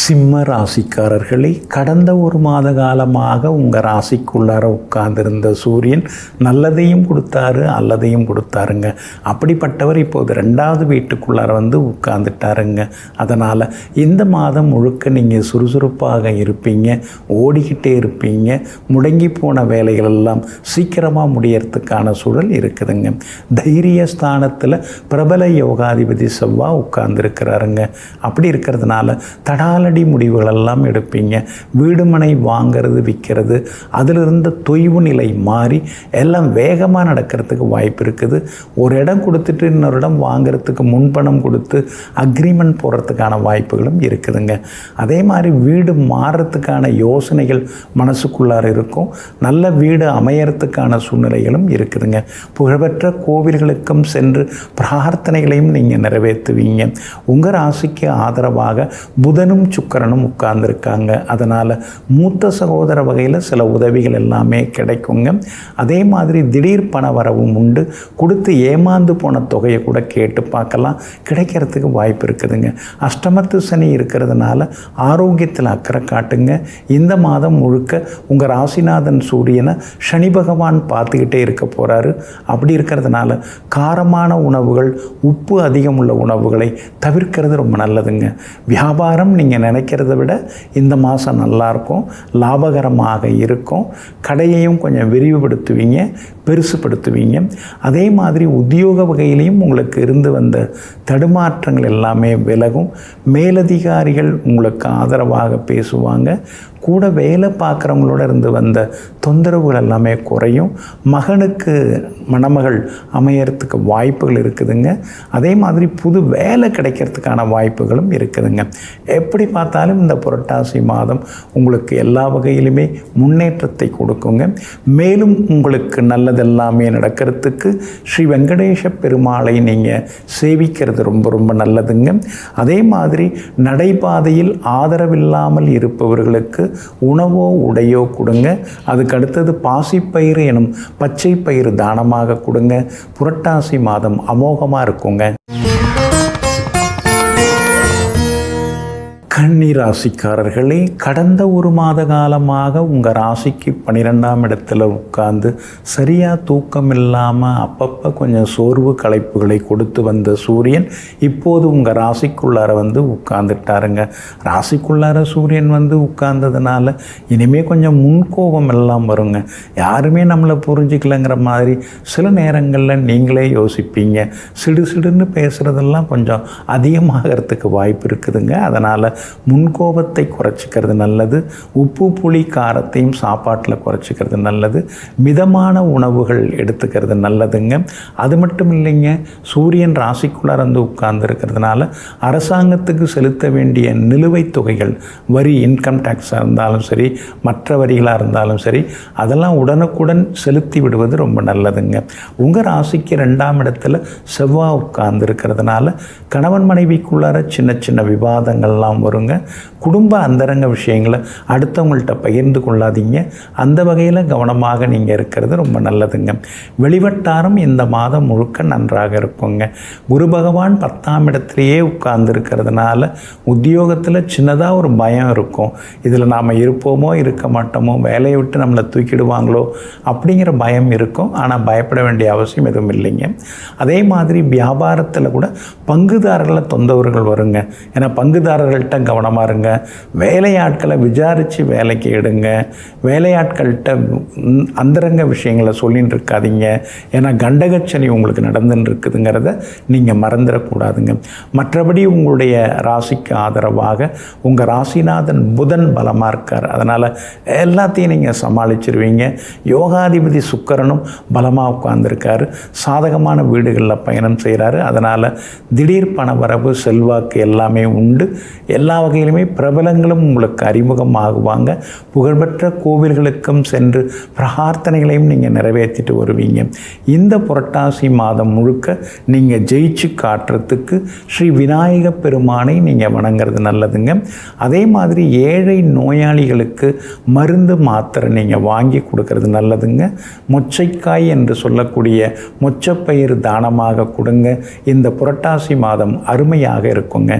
சிம்ம ராசிக்காரர்களே, கடந்த ஒரு மாத காலமாக உங்கள் ராசிக்குள்ளார உட்கார்ந்திருந்த சூரியன் நல்லதையும் கொடுத்தாரு, அல்லதையும் கொடுத்தாருங்க. அப்படிப்பட்டவர் இப்போது 2ஆவது வீட்டுக்குள்ளார உட்கார்ந்துட்டாருங்க. அதனால் இந்த மாதம் முழுக்க நீங்கள் சுறுசுறுப்பாக இருப்பீங்க, ஓடிக்கிட்டே இருப்பீங்க. முடங்கி போன வேலைகள் எல்லாம் சீக்கிரமாக முடியறதுக்கான சூழல் இருக்குதுங்க. தைரிய ஸ்தானத்தில் பிரபல யோகாதிபதி செவ்வாய் உட்கார்ந்துருக்கிறாருங்க. அப்படி இருக்கிறதுனால தடாலடி முடிவுகளெல்லாம் எடுப்பீங்க. வீடுமனை வாங்கிறது, விற்கிறது, அதிலிருந்து தொய்வு நிலை மாறி எல்லாம் வேகமாக நடக்கிறதுக்கு வாய்ப்பு இருக்குது. ஒரு இடம் கொடுத்துட்டு இன்னொரு இடம் வாங்கிறதுக்கு முன்பணம் கொடுத்து அக்ரிமெண்ட் போடுறதுக்கான வாய்ப்புகளும் இருக்குதுங்க. அதே மாதிரி வீடு மாறுறதுக்கான யோசனைகள் மனசுக்குள்ளார இருக்கும். நல்ல வீடு அமையறதுக்கான சூழ்நிலைகளும் இருக்குதுங்க. புகழ்பெற்ற கோவில்களுக்கும் சென்று பிரார்த்தனைகளையும் நீங்கள் நிறைவேற்றுவீங்க. உங்கள் ராசிக்கு ஆதரவாக புதனும் சுக்கிரனும் உட்கார்ந்துருக்காங்க. அதனால் மூத்த சகோதர வகையில் சில உதவிகள் எல்லாமே கிடைக்குங்க. அதே மாதிரி திடீர் பண வரவும் உண்டு. கொடுத்து ஏமாந்து போன தொகையை கூட கேட்டு பார்க்கலாம், கிடைக்கிறதுக்கு வாய்ப்பு இருக்குதுங்க. அஷ்டமத்து சனி இருக்கிறதுனால ஆரோக்கியத்தில் அக்கறை காட்டுங்க. இந்த மாதம் முழுக்க உங்கள் ராசிநாதன் சூரியனை சனி பகவான் பார்த்துக்கிட்டே இருக்க போகிறாரு. அப்படி இருக்கிறதுனால காரமான உணவுகள், உப்பு அதிகம் உள்ள உணவுகளை தவிர்க்கிறது ரொம்ப நல்லதுங்க. வியாபாரம் நீங்கள் நினைக்கிறத விட இந்த மாதம் நல்லாயிருக்கும், லாபகரமாக இருக்கும். கடையையும் கொஞ்சம் விரிவுபடுத்துவீங்க, பெருசுப்படுத்துவீங்க. அதே மாதிரி உத்தியோக வகையிலையும் உங்களுக்கு இருந்து வந்த தடுமாற்றங்கள் எல்லாமே விலகும். மேலதிகாரிகள் உங்களுக்கு ஆதரவாக பேசுவாங்க. கூட வேலை பார்க்குறவங்களோட இருந்து வந்த தொந்தரவுகள் எல்லாமே குறையும். மகனுக்கு மணமகள் அமையறதுக்கு வாய்ப்புகள் இருக்குதுங்க. அதே மாதிரி புது வேலை கிடைக்கிறதுக்கான வாய்ப்புகளும் இருக்குதுங்க. எப்படி பார்த்தாலும் இந்த புரட்டாசி மாதம் உங்களுக்கு எல்லா வகையிலுமே முன்னேற்றத்தை கொடுக்குங்க. மேலும் உங்களுக்கு நல்லதெல்லாமே நடக்கிறதுக்கு ஸ்ரீ வெங்கடேஷ பெருமாளை நீங்கள் சேவிக்கிறது ரொம்ப ரொம்ப நல்லதுங்க. அதே மாதிரி நடைபாதையில் ஆதரவில்லாமல் இருப்பவர்களுக்கு உணவோ உடையோ கொடுங்க. அதுக்கு அடுத்தது பாசிப்பயிறு எனும் பச்சை பயிறு தானமாக கொடுங்க. புரட்டாசி மாதம் அமோகமாக இருக்குங்க. கன்னி ராசிக்காரர்களே, கடந்த ஒரு மாத காலமாக உங்கள் ராசிக்கு 12ஆம் இடத்துல உட்கார்ந்து சரியாக தூக்கம் இல்லாமல் அப்பப்போ கொஞ்சம் சோர்வு களைப்புகளை கொடுத்து வந்த சூரியன் இப்போது உங்கள் ராசிக்குள்ளார உட்கார்ந்துட்டாருங்க. ராசிக்குள்ளார சூரியன் உட்கார்ந்ததுனால இனிமேல் கொஞ்சம் முன்கோபம் எல்லாம் வருங்க. யாருமே நம்மளை புரிஞ்சிக்கலைங்கிற மாதிரி சில நேரங்களில் நீங்களே யோசிப்பீங்க. சிடுன்னு பேசுகிறதெல்லாம் கொஞ்சம் அதிகமாகிறதுக்கு வாய்ப்பு இருக்குதுங்க. அதனால் முன்கோபத்தை குறைச்சிக்கிறது நல்லது. உப்பு புளி காரத்தையும் சாப்பாட்டில் குறைச்சிக்கிறது நல்லது. மிதமான உணவுகள் எடுத்துக்கிறது நல்லதுங்க. அது மட்டும் இல்லைங்க, சூரியன் ராசிக்குள்ளார உட்கார்ந்துருக்கிறதுனால அரசாங்கத்துக்கு செலுத்த வேண்டிய நிலுவைத் தொகைகள், வரி, இன்கம் டேக்ஸாக இருந்தாலும் சரி, மற்ற வரிகளாக இருந்தாலும் சரி, அதெல்லாம் உடனுக்குடன் செலுத்தி விடுவது ரொம்ப நல்லதுங்க. உங்கள் ராசிக்கு 2ஆம் இடத்துல செவ்வாய் உட்கார்ந்துருக்கிறதுனால கணவன் மனைவிக்குள்ளார சின்ன விவாதங்கள்லாம் வருங்க. குடும்ப அந்தரங்க விஷயங்களை அடுத்தவங்கள்ட்ட பகிர்ந்து கொள்ளாதீங்க. அந்த வகையில் கவனமாக நீங்கள் இருக்கிறது ரொம்ப நல்லதுங்க. வெளிவட்டாரம் இந்த மாதம் முழுக்க நன்றாக இருக்குங்க. குரு பகவான் 10ஆம் இடத்துலையே உட்கார்ந்துருக்கிறதுனால உத்தியோகத்தில் சின்னதாக ஒரு பயம் இருக்கும். இதில் நாம் இருப்போமோ இருக்க மாட்டோமோ, வேலையை விட்டு நம்மளை தூக்கிடுவாங்களோ அப்படிங்கிற பயம் இருக்கும். ஆனால் பயப்பட வேண்டிய அவசியம் எதுவும் இல்லைங்க. அதே மாதிரி வியாபாரத்தில் கூட பங்குதாரர்களை தொந்தரவுகள் வருங்க. ஏன்னா பங்குதாரர்கள்ட்ட கவனமாக இருங்க. வேலையாட்களை விசாரித்து வேலைக்கு எடுங்க. வேலையாட்கள்கிட்ட அந்தரங்க விஷயங்களை சொல்லின்னு இருக்காதீங்க. ஏன்னா கண்டகச்சனி உங்களுக்கு நடந்துன்னு இருக்குதுங்கிறத நீங்கள் மறந்துடக்கூடாதுங்க. மற்றபடி உங்களுடைய ராசிக்கு ஆதரவாக உங்கள் ராசிநாதன் புதன் பலமாக இருக்கார். அதனால் எல்லாத்தையும் நீங்கள் சமாளிச்சிருவீங்க. யோகாதிபதி சுக்கிரனும் பலமாக உட்கார்ந்துருக்காரு. சாதகமான வீடுகளில் பயணம் செய்கிறாரு. அதனால் திடீர் பண வரவு, செல்வாக்கு எல்லாமே உண்டு. எல்லா வகையிலுமே பிரபலங்களும் உங்களுக்கு அறிமுகமாகுவாங்க. புகழ்பெற்ற கோவில்களுக்கும் சென்று பிரார்த்தனைகளையும் நீங்கள் நிறைவேற்றிட்டு வருவீங்க. இந்த புரட்டாசி மாதம் முழுக்க நீங்கள் ஜெயிச்சு காட்டுறதுக்கு ஸ்ரீ விநாயக பெருமானை நீங்கள் வணங்குறது நல்லதுங்க. அதே மாதிரி ஏழை நோயாளிகளுக்கு மருந்து மாத்திரை நீங்கள் வாங்கி கொடுக்கறது நல்லதுங்க. மொச்சைக்காய் என்று சொல்லக்கூடிய மொச்சப்பயிர் தானமாக கொடுங்க. இந்த புரட்டாசி மாதம் அருமையாக இருக்குங்க.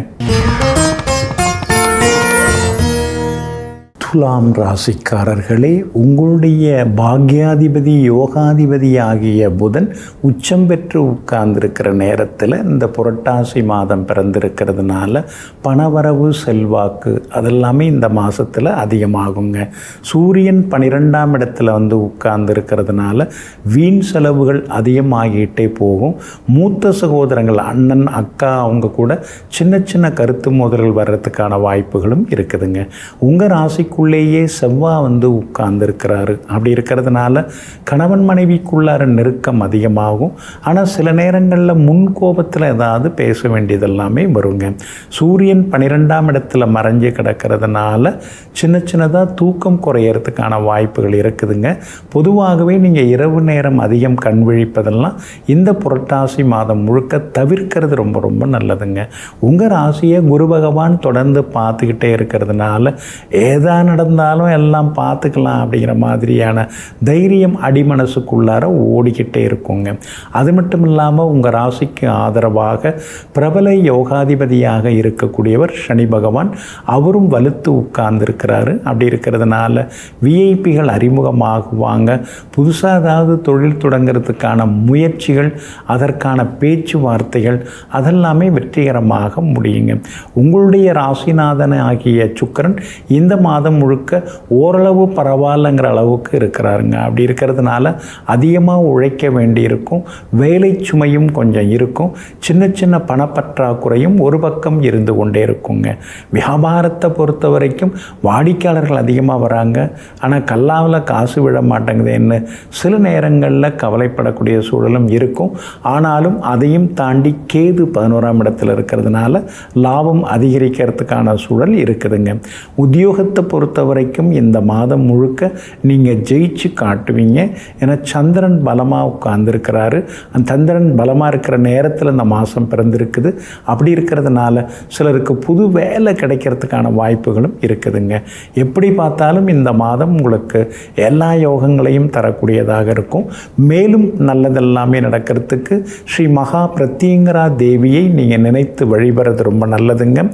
துலாம் ராசிக்காரர்களே, உங்களுடைய பாக்யாதிபதி, யோகாதிபதி ஆகிய புதன் உச்சம் பெற்று உட்கார்ந்துருக்கிற நேரத்தில் இந்த புரட்டாசி மாதம் பிறந்திருக்கிறதுனால பணவரவு, செல்வாக்கு அதெல்லாமே இந்த மாதத்தில் அதிகமாகுங்க. சூரியன் 12ஆம் இடத்துல உட்கார்ந்துருக்கிறதுனால வீண் செலவுகள் அதிகமாகிட்டே போகும். மூத்த சகோதரங்கள், அண்ணன், அக்கா, அவங்க கூட சின்ன கருத்து மோதல்கள் வர்றதுக்கான வாய்ப்புகளும் இருக்குதுங்க. உங்கள் ராசிக்கு உள்ளேயே செவ்வாய் உட்கார்ந்துருக்கிறாரு. அப்படி இருக்கிறதுனால கணவன் மனைவிக்குள்ளார நெருக்கம் அதிகமாகும். ஆனால் சில நேரங்களில் முன்கோபத்தில் ஏதாவது பேச வேண்டியதெல்லாமே வருங்க. சூரியன் 12ஆம் இடத்துல மறைஞ்சு கிடக்கிறதுனால சின்னதாக தூக்கம் குறையறதுக்கான வாய்ப்புகள் இருக்குதுங்க. பொதுவாகவே நீங்கள் இரவு நேரம் அதிகம் கண் விழிப்பதெல்லாம் இந்த புரட்டாசி மாதம் முழுக்க தவிர்க்கிறது ரொம்ப நல்லதுங்க. உங்கள் ராசியை குரு பகவான் தொடர்ந்து பார்த்துக்கிட்டே இருக்கிறதுனால ஏதான நடந்தாலும் எல்லாம் பார்த்துக்கலாம் அப்படிங்கிற மாதிரியான தைரியம் அடிமனசுக்குள்ளார ஓடிக்கிட்டே இருக்குங்க. அது மட்டும் இல்லாமல் உங்கள் ராசிக்கு ஆதரவாக பிரபல யோகாதிபதியாக இருக்கக்கூடியவர் சனி பகவான், அவரும் வலுத்து உட்கார்ந்துருக்கிறாரு. அப்படி இருக்கிறதுனால விஐபிகள் அறிமுகமாகுவாங்க. புதுசாக ஏதாவது தொழில் தொடங்கிறதுக்கான முயற்சிகள், அதற்கான பேச்சுவார்த்தைகள் அதெல்லாமே வெற்றிகரமாக முடியுங்க. உங்களுடைய ராசிநாதன் ஆகிய சுக்கிரன் இந்த மாதம் முழுக்க ஓரளவு பரவாயில்லைங்கிற அளவுக்கு இருக்கிறாருங்க. அப்படி இருக்கிறதுனால அதிகமாக உழைக்க வேண்டியிருக்கும். வேலை சுமையும் கொஞ்சம் இருக்கும். சின்ன பணப்பற்றாக்குறையும் ஒரு பக்கம் இருந்து கொண்டே இருக்குங்க. வியாபாரத்தை பொறுத்த வரைக்கும் வாடிக்கையாளர்கள் அதிகமாக வராங்க. ஆனால் கல்லாவில் காசு விழ மாட்டேங்குதுன்னு சில நேரங்களில் கவலைப்படக்கூடிய சூழலும் இருக்கும். ஆனாலும் அதையும் தாண்டி கேது 11ஆம் இடத்துல இருக்கிறதுனால லாபம் அதிகரிக்கிறதுக்கான சூழல் இருக்குதுங்க. உத்தியோகத்தை பொறுத்த பொறுத்த வரைக்கும் இந்த மாதம் முழுக்க நீங்கள் ஜெயிச்சு காட்டுவீங்க. ஏன்னா சந்திரன் பலமாக உட்கார்ந்துருக்கிறாரு. அந்த சந்திரன் பலமாக இருக்கிற நேரத்தில் இந்த மாதம் பிறந்திருக்குது. அப்படி இருக்கிறதுனால சிலருக்கு புது வேலை கிடைக்கிறதுக்கான வாய்ப்புகளும் இருக்குதுங்க. எப்படி பார்த்தாலும் இந்த மாதம் உங்களுக்கு எல்லா யோகங்களையும் தரக்கூடியதாக இருக்கும். மேலும் நல்லதெல்லாமே நடக்கிறதுக்கு ஸ்ரீ மகா பிரத்யங்கரா தேவியை நீங்கள் நினைத்து வழிபடுறது ரொம்ப நல்லதுங்க.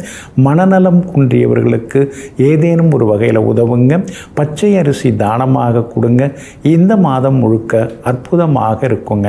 மனநலம் குன்றியவர்களுக்கு ஏதேனும் ஒரு வகையில் உதவுங்க. பச்சை அரிசி தானமாக கொடுங்க. இந்த மாதம் முழுக்க அற்புதமாக இருக்குங்க.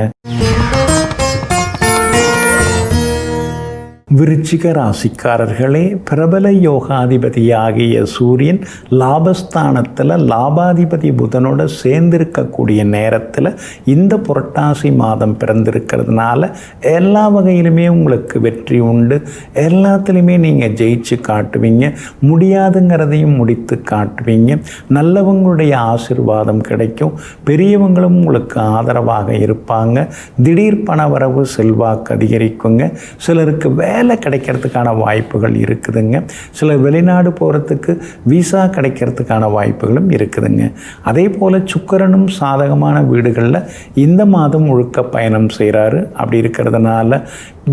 விருச்சிக ராசிக்காரர்களே, பிரபல யோகாதிபதியாகிய சூரியன் லாபஸ்தானத்தில் லாபாதிபதி புதனோட சேர்ந்திருக்கக்கூடிய நேரத்தில் இந்த புரட்டாசி மாதம் பிறந்திருக்கிறதுனால எல்லா வகையிலுமே உங்களுக்கு வெற்றி உண்டு. எல்லாத்துலேயுமே நீங்கள் ஜெயிச்சு காட்டுவீங்க. முடியாதுங்கிறதையும் முடித்து காட்டுவீங்க. நல்லவங்களுடைய ஆசீர்வாதம் கிடைக்கும். பெரியவங்களும் உங்களுக்கு ஆதரவாக இருப்பாங்க. திடீர் பணவரவு செல்வாக்கு அதிகரிக்குங்க. சிலருக்கு வேலை கிடைக்கிறதுக்கான வாய்ப்புகள் இருக்குதுங்க. சிலர் வெளிநாடு போகிறதுக்கு விசா கிடைக்கிறதுக்கான வாய்ப்புகளும் இருக்குதுங்க. அதே போல் சுக்கிரனும் சாதகமான வீடுகளில் இந்த மாதம் முழுக்க பயணம் செய்கிறாரு. அப்படி இருக்கிறதுனால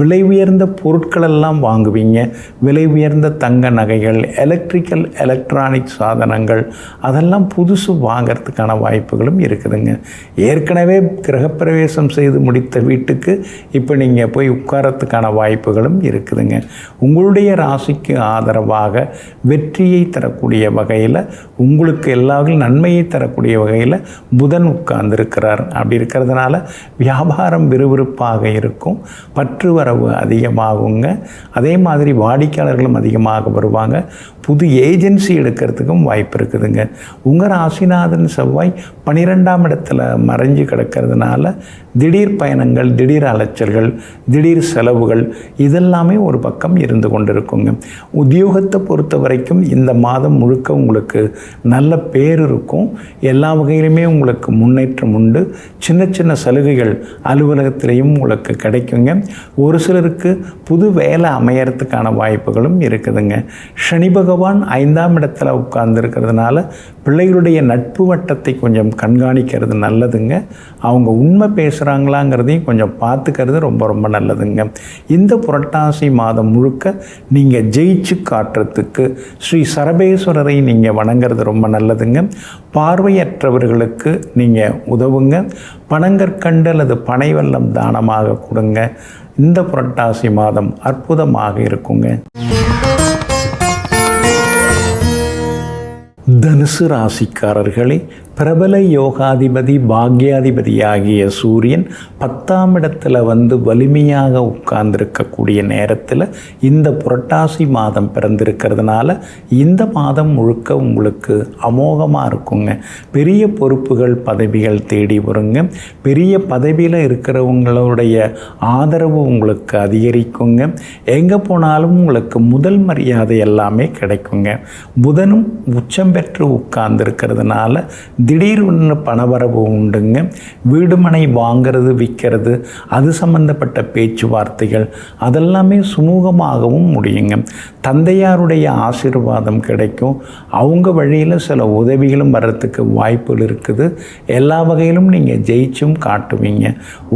விலை உயர்ந்த பொருட்களெல்லாம் வாங்குவீங்க. விலை உயர்ந்த தங்க நகைகள், எலக்ட்ரானிக் சாதனங்கள் அதெல்லாம் புதுசு வாங்கிறதுக்கான வாய்ப்புகளும் இருக்குதுங்க. ஏற்கனவே கிரகப்பிரவேசம் செய்து முடித்த வீட்டுக்கு இப்போ நீங்கள் போய் உட்காரத்துக்கான வாய்ப்புகளும் இருக்குதுங்க. உங்களுடைய ராசிக்கு ஆதரவாக வெற்றியை தரக்கூடிய வகையில், உங்களுக்கு எல்லாரும் நன்மையை தரக்கூடிய வகையில் புதன் உட்கார்ந்துருக்கிறார். அப்படி இருக்கிறதுனால வியாபாரம் விறுவிறுப்பாக இருக்கும். பற்று வரவு அதிகமாகுங்க. அதே மாதிரி வாடிக்கையாளர்களும் அதிகமாக வருவாங்க. புது ஏஜென்சி எடுக்கிறதுக்கும் வாய்ப்பு இருக்குதுங்க. உங்கள் ராசிநாதன் செவ்வாய் 12ஆம் இடத்துல மறைஞ்சு கிடக்கிறதுனால திடீர் பயணங்கள், திடீர் அலைச்சல்கள், திடீர் செலவுகள் இதெல்லாமே ஒரு பக்கம் இருந்து கொண்டு இருக்குங்க. உத்தியோகத்தை பொறுத்த வரைக்கும் இந்த மாதம் முழுக்க உங்களுக்கு நல்ல பேர் இருக்கும். எல்லா வகையிலுமே உங்களுக்கு முன்னேற்றம் உண்டு. சின்ன சின்ன சலுகைகள் அலுவலகத்திலையும் உங்களுக்கு கிடைக்குங்க. ஒரு சிலருக்கு புது வேலை அமையறதுக்கான வாய்ப்புகளும் இருக்குதுங்க. சனி பகவான் 5ஆம் இடத்துல உட்கார்ந்துருக்கிறதுனால பிள்ளைகளுடைய நட்பு வட்டத்தை கொஞ்சம் கண்காணிக்கிறது நல்லதுங்க. அவங்க உண்மை பேசுகிறாங்களாங்கிறதையும் கொஞ்சம் பார்த்துக்கிறது ரொம்ப ரொம்ப நல்லதுங்க. இந்த புரட்டாசி மாதம் முழுக்க நீங்கள் ஜெயிச்சு காட்டுறதுக்கு ஸ்ரீ சரபேஸ்வரரை நீங்கள் வணங்குறது ரொம்ப நல்லதுங்க. பார்வையற்றவர்களுக்கு நீங்கள் உதவுங்க. பனங்கற்கண்டு அல்லது பனை வெல்லம் தானமாக கொடுங்க. இந்த புரட்டாசி மாதம் அற்புதமாக இருக்குங்க. தனுசு ராசிக்காரர்களே, பிரபல யோகாதிபதி பாக்யாதிபதியாகிய சூரியன் 10ஆம் இடத்துல வலிமையாக உட்கார்ந்துருக்கக்கூடிய நேரத்தில் இந்த புரட்டாசி மாதம் பிறந்திருக்கிறதுனால இந்த மாதம் முழுக்க உங்களுக்கு அமோகமாக இருக்குங்க. பெரிய பொறுப்புகள், பதவிகள் தேடி வருங்க. பெரிய பதவியில் இருக்கிறவங்களுடைய ஆதரவு உங்களுக்கு அதிகரிக்குங்க. எங்கே போனாலும் உங்களுக்கு முதல் மரியாதை எல்லாமே கிடைக்குங்க. புதனும் உச்சம் பெற்று உட்கார்ந்துருக்கிறதுனால திடீர்னு பணவரவு உண்டுங்க. வீடுமனை வாங்கிறது, விற்கிறது, அது சம்பந்தப்பட்ட பேச்சுவார்த்தைகள் அதெல்லாமே சுமூகமாகவும் முடியுங்க. தந்தையாருடைய ஆசீர்வாதம் கிடைக்கும். அவங்க வழியில் சில உதவிகளும் வர்றதுக்கு வாய்ப்புகள் இருக்குது. எல்லா வகையிலும் நீங்கள் ஜெயிச்சும் காட்டுவீங்க.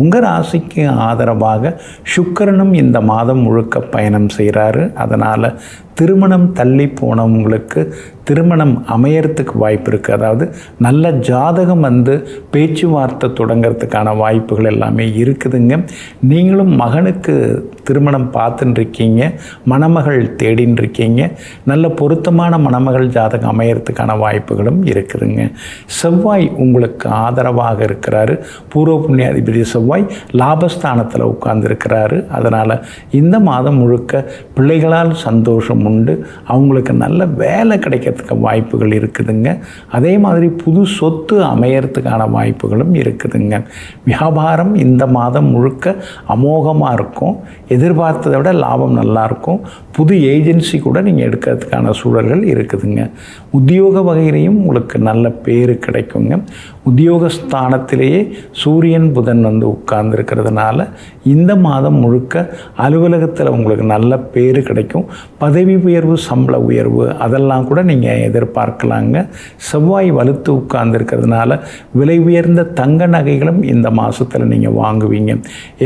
உங்கள் ராசிக்கு ஆதரவாக சுக்கிரனும் இந்த மாதம் முழுக்க பயணம் செய்கிறாரு. அதனால் திருமணம் தள்ளி போனவங்களுக்கு திருமணம் அமையறதுக்கு வாய்ப்பு இருக்குது. அதாவது நல்ல ஜாதகம் பேச்சுவார்த்தை தொடங்கிறதுக்கான வாய்ப்புகள் எல்லாமே இருக்குதுங்க. நீங்களும் மகனுக்கு திருமணம் பார்த்துட்டுருக்கீங்க, மணமகள் தேடின்னு இருக்கீங்க. நல்ல பொருத்தமான மணமகள் ஜாதகம் அமையறதுக்கான வாய்ப்புகளும் இருக்குதுங்க. செவ்வாய் உங்களுக்கு ஆதரவாக இருக்கிறாரு. பூர்வ புண்ணியாதிபதி செவ்வாய் லாபஸ்தானத்தில் உட்கார்ந்துருக்கிறாரு. அதனால் இந்த மாதம் முழுக்க பிள்ளைகளால் சந்தோஷம் உண்டு. அவங்களுக்கு நல்ல வேலை கிடைக்கிறதுக்கு வாய்ப்புகள் இருக்குதுங்க. அதே மாதிரி புது சொத்து அமையறதுக்கான வாய்ப்புகளும் இருக்குதுங்க. வியாபாரம் இந்த மாதம் முழுக்க அமோகமாக இருக்கும். எதிர்பார்த்ததை விட லாபம் நல்லாயிருக்கும். புது ஏஜென்சி கூட நீங்கள் எடுக்கிறதுக்கான சூழல்கள் இருக்குதுங்க. உத்தியோக வகையிலையும் உங்களுக்கு நல்ல பேர் கிடைக்குங்க. உத்தியோகஸ்தானத்திலேயே சூரியன் புதன் உட்கார்ந்துருக்கிறதுனால இந்த மாதம் முழுக்க அலுவலகத்தில் உங்களுக்கு நல்ல பேர் கிடைக்கும். பதவி பதவி உயர்வு, சம்பள உயர்வு அதெல்லாம் கூட நீங்கள் எதிர்பார்க்கலாங்க. செவ்வாய் வலுத்து உட்கார்ந்துருக்கிறதுனால விலை உயர்ந்த தங்க நகைகளும் இந்த மாதத்தில் நீங்கள் வாங்குவீங்க.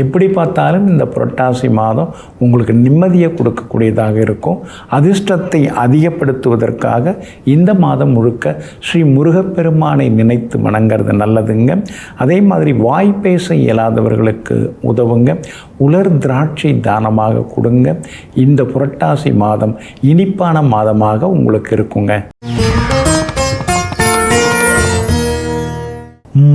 எப்படி பார்த்தாலும் இந்த புரட்டாசி மாதம் உங்களுக்கு நிம்மதியை கொடுக்கக்கூடியதாக இருக்கும். அதிர்ஷ்டத்தை அதிகப்படுத்துவதற்காக இந்த மாதம் முழுக்க ஸ்ரீ முருகப்பெருமானை நினைத்து வணங்கிறது நல்லதுங்க. அதே மாதிரி வாய் பேச இயலாதவர்களுக்கு உதவுங்க. உலர் திராட்சை தானமாக கொடுங்க. இந்த புரட்டாசி மாதம் இனிப்பான மாதமாக உங்களுக்கு இருக்குங்க.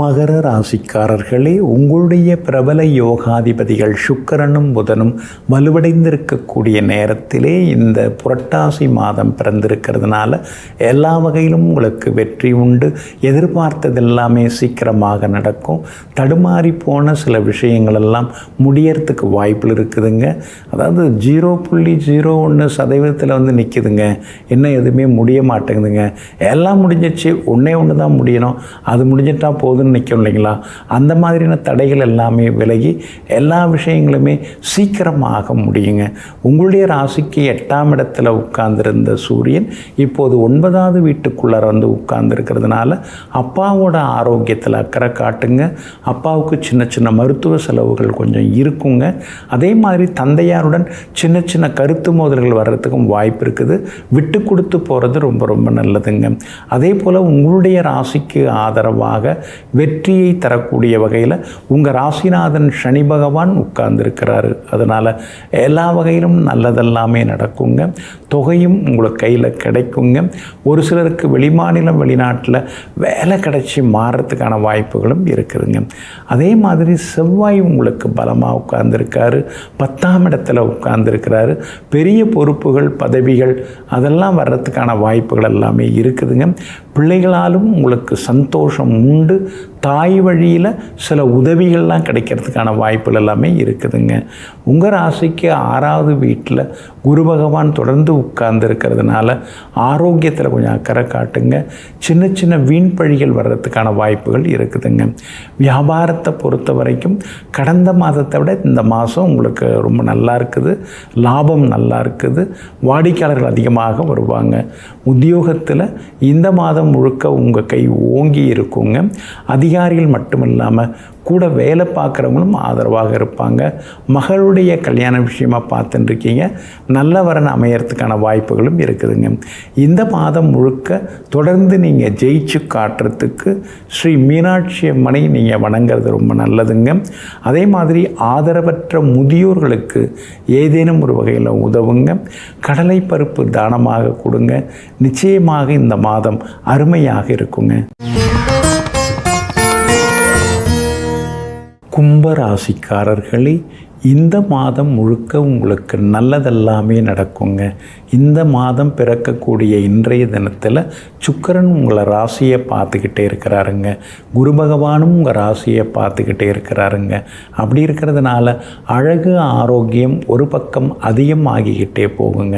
மகர ராசிக்காரர்களே, உங்களுடைய பிரபல யோகாதிபதிகள் சுக்கிரனும் புதனும் வலுவடைந்திருக்கக்கூடிய நேரத்திலே இந்த புரட்டாசி மாதம் பிறந்திருக்கிறதுனால எல்லா வகையிலும் உங்களுக்கு வெற்றி உண்டு. எதிர்பார்த்ததெல்லாமே சீக்கிரமாக நடக்கும். தடுமாறி போன சில விஷயங்களெல்லாம் முடியறதுக்கு வாய்ப்பில் இருக்குதுங்க. அதாவது 0.01% நிற்கிதுங்க. இன்னும் எதுவுமே முடிய மாட்டேங்குதுங்க. எல்லாம் முடிஞ்சிச்சு, ஒன்றே ஒன்று தான் முடியணும், அது முடிஞ்சிட்டா போதுன்னு நிற்கும் இல்லைங்களா? அந்த மாதிரியான தடைகள் எல்லாமே விலகி எல்லா விஷயங்களுமே சீக்கிரமாக முடியுங்க. உங்களுடைய ராசிக்கு 8ஆம் இடத்துல உட்கார்ந்திருந்த சூரியன் இப்போது 9வது வீட்டுக்குள்ளே வந்து உட்கார்ந்துருக்கிறதுனால அப்பாவோட ஆரோக்கியத்தில் அக்கறை காட்டுங்க. அப்பாவுக்கு சின்ன சின்ன மருத்துவ செலவுகள் கொஞ்சம் இருக்குங்க. அதே மாதிரி தந்தையாருடன் சின்ன சின்ன கருத்து மோதல்கள் வர்றதுக்கும் வாய்ப்பு இருக்குது. விட்டு கொடுத்து போகிறது ரொம்ப ரொம்ப நல்லதுங்க. அதே போல் உங்களுடைய ராசிக்கு ஆதரவாக வெற்றியை தரக்கூடிய வகையில் உங்கள் ராசிநாதன் சனி பகவான் உட்கார்ந்துருக்கிறாரு. அதனால் எல்லா வகையிலும் நல்லதெல்லாமே நடக்குங்க. தொகையும் உங்களுக்கு கையில் கிடைக்குங்க. ஒரு சிலருக்கு வெளிமாநிலம் வெளிநாட்டில் வேலை கிடைச்சி மாறுறதுக்கான வாய்ப்புகளும் இருக்குதுங்க. அதே மாதிரி செவ்வாய் உங்களுக்கு பலமாக உட்கார்ந்துருக்காரு. 10ஆம் இடத்துல உட்கார்ந்துருக்கிறாரு. பெரிய பொறுப்புகள், பதவிகள் அதெல்லாம் வர்றதுக்கான வாய்ப்புகள் எல்லாமே இருக்குதுங்க. பிள்ளைகளாலும் உங்களுக்கு சந்தோஷம் உண்டு. தாய் வழியில் சில உதவிகள்லாம் கிடைக்கிறதுக்கான வாய்ப்புகள் எல்லாமே இருக்குதுங்க. உங்கள் ராசிக்கு 6வது வீட்டில் குரு பகவான் தொடர்ந்து உட்கார்ந்து இருக்கிறதுனால ஆரோக்கியத்தில் கொஞ்சம் அக்கறை காட்டுங்க. சின்ன சின்ன வீண் பழிகள் வர்றதுக்கான வாய்ப்புகள் இருக்குதுங்க. வியாபாரத்தை பொறுத்த வரைக்கும் கடந்த மாதத்தை விட இந்த மாதம் உங்களுக்கு ரொம்ப நல்லா இருக்குது. லாபம் நல்லா இருக்குது. வாடிக்கையாளர்கள் அதிகமாக வருவாங்க. உத்தியோகத்தில் இந்த மாதம் முழுக்க உங்கள் கை ஓங்கி இருக்குங்க. அதிகாரிகள் மட்டும் இல்லாமல் கூட வேலை பார்க்குறவங்களும் ஆதரவாக இருப்பாங்க. மகளுடைய கல்யாண விஷயமாக பார்த்துட்டுருக்கீங்க, நல்ல வரன் அமையறதுக்கான வாய்ப்புகளும் இருக்குதுங்க. இந்த மாதம் முழுக்க தொடர்ந்து நீங்கள் ஜெயிச்சு காட்டுறதுக்கு ஸ்ரீ மீனாட்சி அம்மனை நீங்கள் வணங்குறது ரொம்ப நல்லதுங்க. அதே மாதிரி ஆதரவற்ற முதியோர்களுக்கு ஏதேனும் ஒரு வகையில் உதவுங்க. கடலை பருப்பு தானமாக கொடுங்க. நிச்சயமாக இந்த மாதம் அருமையாக இருக்குங்க. கும்பராசிக்காரர்களே, இந்த மாதம் முழுக்க உங்களுக்கு நல்லதெல்லாமே நடக்குங்க. இந்த மாதம் பிறக்கக்கூடிய இன்றைய தினத்தில் சுக்கிரன் உங்களை ராசியை பார்த்துக்கிட்டே இருக்கிறாருங்க. குரு பகவானும் உங்கள் ராசியை பார்த்துக்கிட்டே இருக்கிறாருங்க. அப்படி இருக்கிறதுனால அழகு, ஆரோக்கியம் ஒரு பக்கம் அதிகமாகிக்கிட்டே போகுங்க.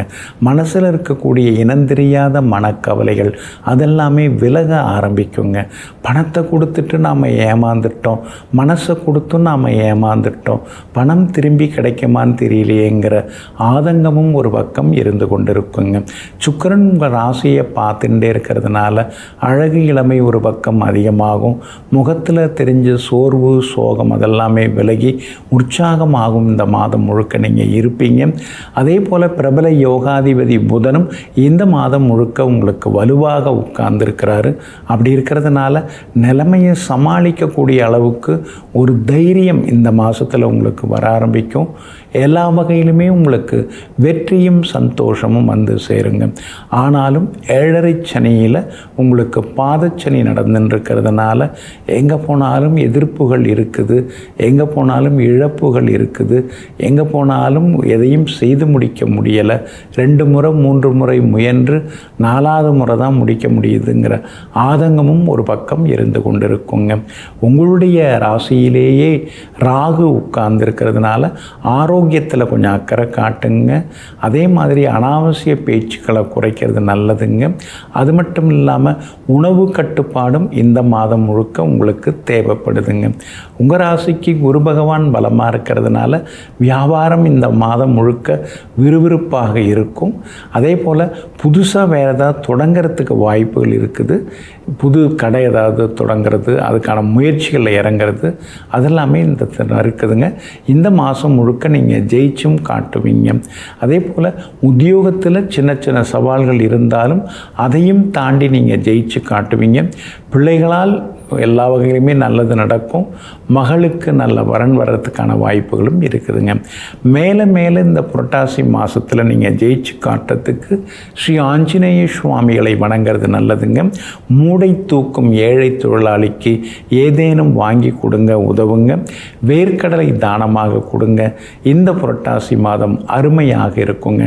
மனசில் இருக்கக்கூடிய இனந்தெரியாத மனக்கவலைகள் அதெல்லாமே விலக ஆரம்பிக்குங்க. பணத்தை கொடுத்துட்டு நாம் ஏமாந்துட்டோம், மனசை கொடுத்தும் நாம் ஏமாந்துட்டோம், பணம் திரும்பி கிடைக்குமான்னு தெரியலையேங்கிற ஆதங்கமும் ஒரு பக்கம் இருந்து கொண்டிருக்குங்க. சுக்கிரன் உங்கள் ராசியை பார்த்துட்டே இருக்கிறதுனால அழகு, இளமை ஒரு பக்கம் அதிகமாகும். முகத்தில் தெரிஞ்ச சோர்வு, சோகம் அதெல்லாமே விலகி உற்சாகமாகும் இந்த மாதம் முழுக்க நீங்கள் இருப்பீங்க. அதே போல் பிரபல யோகாதிபதி புதனும் இந்த மாதம் முழுக்க உங்களுக்கு வலுவாக உட்கார்ந்துருக்கிறாரு. அப்படி இருக்கிறதுனால நிலைமையை சமாளிக்கக்கூடிய அளவுக்கு ஒரு தைரியம் இந்த மாதத்தில் உங்களுக்கு வர ஆரம்பிக்கும். எல்லா வகையிலுமே உங்களுக்கு வெற்றியும் சந்தோஷமும் வந்து சேருங்க. ஆனாலும் 7.5 சனியில் உங்களுக்கு பாதச்சனி நடந்துருக்கிறதுனால எங்கே போனாலும் எதிர்ப்புகள் இருக்குது, எங்கே போனாலும் இழப்புகள் இருக்குது, எங்கே போனாலும் எதையும் செய்து முடிக்க முடியலை. 2 முறை 3 முறை முயன்று 4வது முறை தான் முடிக்க முடியுதுங்கிற ஆதங்கமும் ஒரு பக்கம் இருந்து கொண்டிருக்குங்க. உங்களுடைய ராசியிலேயே ராகு உட்கார்ந்துருக்கிறதுனால இருக்கிறதுனால ஆரோக்கியத்தில் கொஞ்சம் அக்கறை காட்டுங்க. அதே மாதிரி அனாவசிய பேச்சுக்களை குறைக்கிறது நல்லதுங்க. அது மட்டும் இல்லாமல் உணவு கட்டுப்பாடும் இந்த மாதம் முழுக்க உங்களுக்கு தேவைப்படுதுங்க. உங்கள் ராசிக்கு குரு பகவான் பலமாக இருக்கிறதுனால வியாபாரம் இந்த மாதம் முழுக்க விறுவிறுப்பாக இருக்கும். அதே போல் புதுசாக வேறு ஏதாவது தொடங்கிறதுக்கு வாய்ப்புகள் இருக்குது. புது கடை ஏதாவது தொடங்கிறது, அதுக்கான முயற்சிகளில் இறங்கிறது, அதெல்லாமே இந்த இருக்குதுங்க. இந்த மாதம் முழுக்க நீங்கள் ஜெயிச்சும் காட்டுவீங்க. அதே போல் உத்தியோகத்தில் சின்ன சின்ன சவால்கள் இருந்தாலும் அதையும் தாண்டி நீங்கள் ஜெயிச்சு காட்டுவீங்க. பிள்ளைகளால் எல்லா வகையிலுமே நல்லது நடக்கும். மகளுக்கு நல்ல வரன் வர்றதுக்கான வாய்ப்புகளும் இருக்குதுங்க. மேலே மேலே இந்த புரட்டாசி மாதத்தில் நீங்கள் ஜெயிச்சு காட்டுறதுக்கு ஸ்ரீ ஆஞ்சநேய சுவாமிகளை வணங்குறது நல்லதுங்க. மூடை தூக்கும் ஏழை தொழிலாளிக்கு ஏதேனும் வாங்கி கொடுங்க, உதவுங்க. வேர்க்கடலை தானமாக கொடுங்க. இந்த புரட்டாசி மாதம் அருமையாக இருக்குங்க.